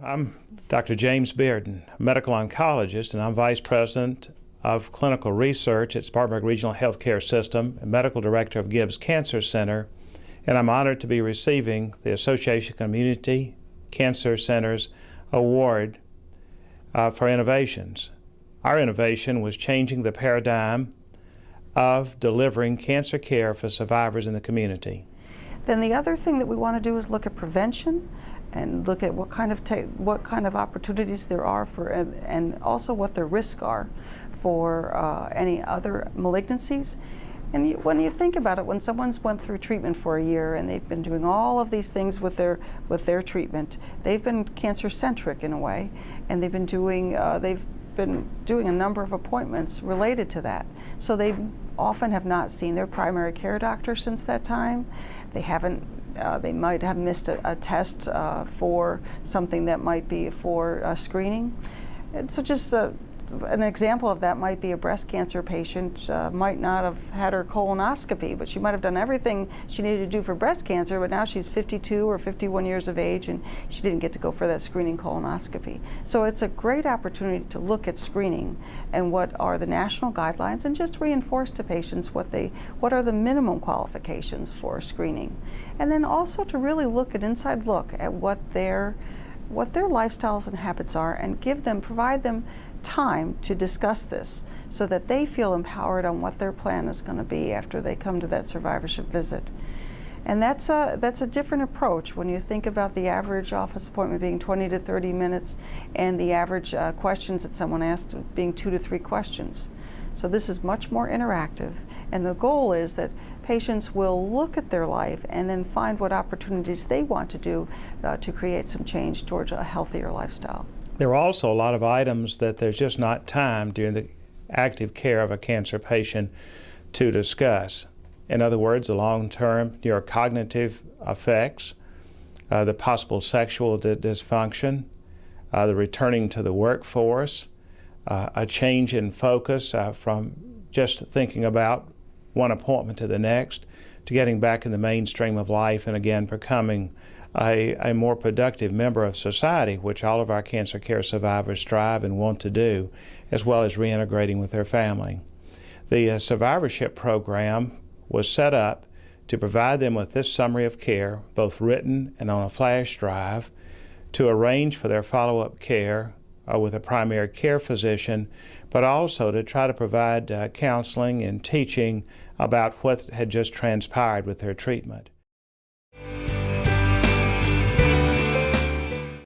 I'm Dr. James Bearden, a medical oncologist, and I'm Vice President of Clinical Research at Spartanburg Regional Healthcare System and Medical Director of Gibbs Cancer Center, and I'm honored to be receiving the Association of Community Cancer Centers Award for innovations. Our innovation was changing the paradigm of delivering cancer care for survivors in the community. Then the other thing that we want to do is look at prevention and look at what kind of opportunities there are for, and also what the risks are for any other malignancies. And when you think about it, when someone's went through treatment for a year and they've been doing all of these things with their treatment, they've been cancer-centric in a way, and they've been doing a number of appointments related to that. So they often have not seen their primary care doctor since that time. They might have missed a test for something that might be for screening. And so just an example of that might be a breast cancer patient might not have had her colonoscopy, but she might have done everything she needed to do for breast cancer, but now she's 52 or 51 years of age and she didn't get to go for that screening colonoscopy. So it's a great opportunity to look at screening and what are the national guidelines, and just reinforce to patients what are the minimum qualifications for screening. And then also to really look at inside look at what their lifestyles and habits are, and provide them time to discuss this so that they feel empowered on what their plan is going to be after they come to that survivorship visit. And that's a different approach when you think about the average office appointment being 20 to 30 minutes and the average questions that someone asked being 2 to 3 questions. So this is much more interactive, and the goal is that patients will look at their life and then find what opportunities they want to do to create some change towards a healthier lifestyle. There are also a lot of items that there's just not time during the active care of a cancer patient to discuss. In other words, the long-term neurocognitive effects, the possible sexual dysfunction, the returning to the workforce, a change in focus from just thinking about one appointment to the next to getting back in the mainstream of life and again becoming a more productive member of society, which all of our cancer care survivors strive and want to do, as well as reintegrating with their family. The survivorship program was set up to provide them with this summary of care, both written and on a flash drive, to arrange for their follow-up care with a primary care physician, but also to try to provide counseling and teaching about what had just transpired with their treatment.